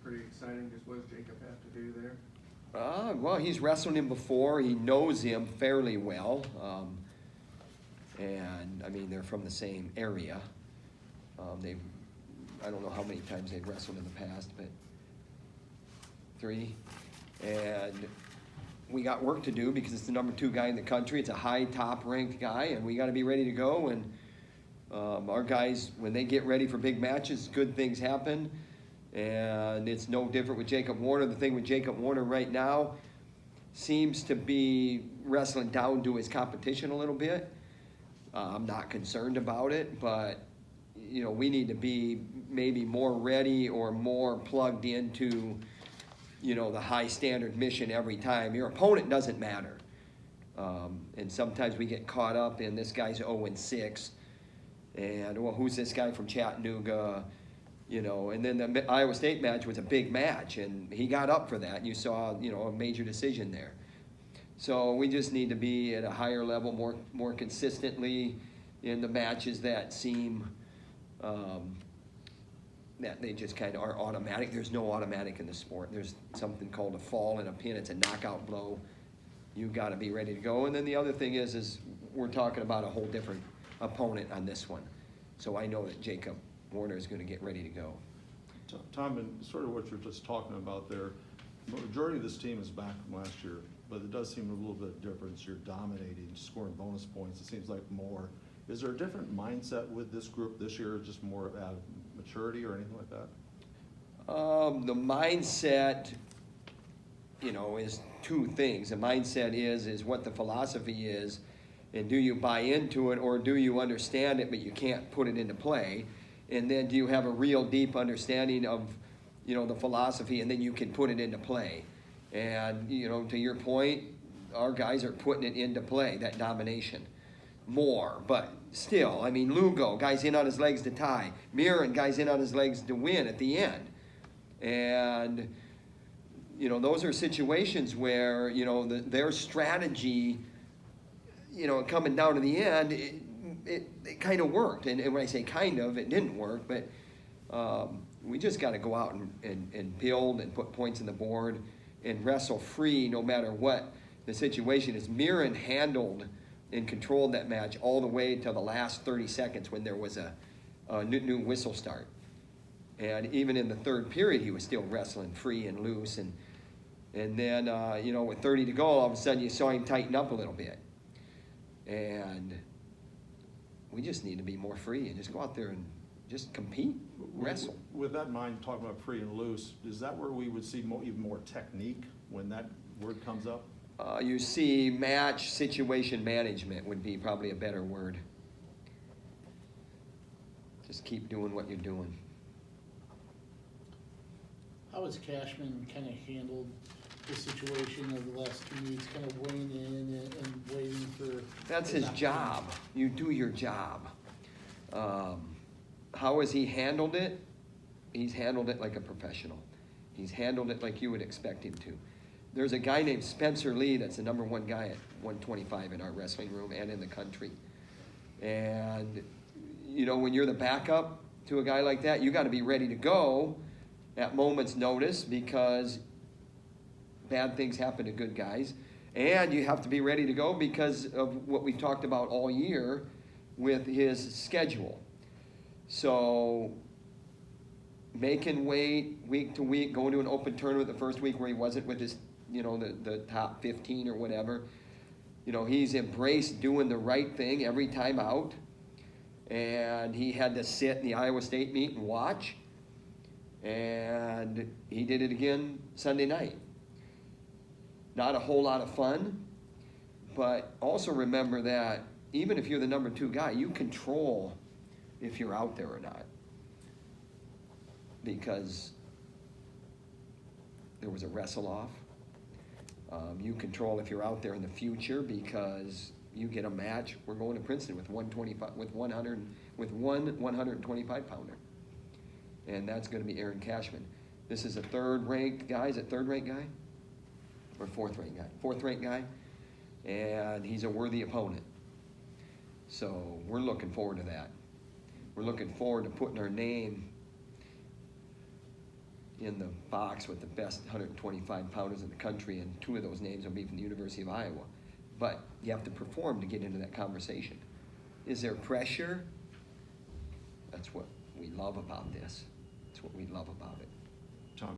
pretty exciting. Just what does Jacob have to do there? Well, he's wrestled him before. He knows him fairly well. And, I mean, they're from the same area. I don't know how many times they've wrestled in the past, but 3. And we got work to do because it's the number 2 guy in the country. It's a high top-ranked guy, and we got to be ready to go. And our guys, when they get ready for big matches, good things happen. And it's no different with Jacob Warner. The thing with Jacob Warner right now seems to be wrestling down to his competition a little bit. I'm not concerned about it, but you know, we need to be maybe more ready or more plugged into, you know, the high standard mission every time. Your opponent doesn't matter. And sometimes we get caught up in this guy's 0-6. And, well, who's this guy from Chattanooga? You know, and then the Iowa State match was a big match, and he got up for that. And you saw, you know, a major decision there. So we just need to be at a higher level, more consistently in the matches that seem that they just kind of are automatic. There's no automatic in the sport. There's something called a fall and a pin. It's a knockout blow. You got to be ready to go. And then the other thing is we're talking about a whole different opponent on this one. So I know that Jacob Warner is going to get ready to go. Tom, and sort of what you're just talking about there, the majority of this team is back from last year, but it does seem a little bit different. You're dominating, scoring bonus points. It seems like more. Is there a different mindset with this group this year, just more about maturity or anything like that? The mindset, you know, is 2 things. The mindset is what the philosophy is, and do you buy into it, or do you understand it but you can't put it into play? And then do you have a real deep understanding of, you know, the philosophy, and then you can put it into play? And, you know, to your point, our guys are putting it into play, that domination, more. But still, I mean, Lugo, guys in on his legs to tie. Mirren, guys in on his legs to win at the end. And, you know, those are situations where, you know, their strategy, you know, coming down to the end, it kind of worked. And when I say kind of, it didn't work. But we just got to go out and build and put points on the board and wrestle free no matter what the situation is. Mirren handled and controlled that match all the way to the last 30 seconds when there was a new whistle start. And even in the 3rd period, he was still wrestling free and loose. And then, you know, with 30 to go, all of a sudden you saw him tighten up a little bit. And we just need to be more free and just go out there and just compete, wrestle. With that in mind, talking about free and loose, is that where we would see even more technique when that word comes up? You see match situation management would be probably a better word. Just keep doing what you're doing. How has Cashman kind of handled the situation of the last 2 weeks, kind of weighing in and waiting for... That's his job. You do your job. How has he handled it? He's handled it like a professional. He's handled it like you would expect him to. There's a guy named Spencer Lee that's the number 1 guy at 125 in our wrestling room and in the country. And, you know, when you're the backup to a guy like that, you got to be ready to go at moment's notice because bad things happen to good guys. And you have to be ready to go because of what we've talked about all year with his schedule. So making weight week to week, going to an open tournament the first week where he wasn't with his, you know, the top 15 or whatever. You know, he's embraced doing the right thing every time out. And he had to sit in the Iowa State meet and watch. And he did it again Sunday night. Not a whole lot of fun, but also remember that even if you're the number 2 guy, you control if you're out there or not. Because there was a wrestle-off. You control if you're out there in the future because you get a match. We're going to Princeton with 125, with one 125 pounder, and that's going to be Aaron Cashman. This is a 3rd ranked guy. Is it 3rd ranked guy or 4th ranked guy? 4th ranked guy, and he's a worthy opponent. So we're looking forward to that. We're looking forward to putting our name in the box with the best 125 pounders in the country, and 2 of those names will be from the University of Iowa. But you have to perform to get into that conversation. Is there pressure? That's what we love about this. That's what we love about it.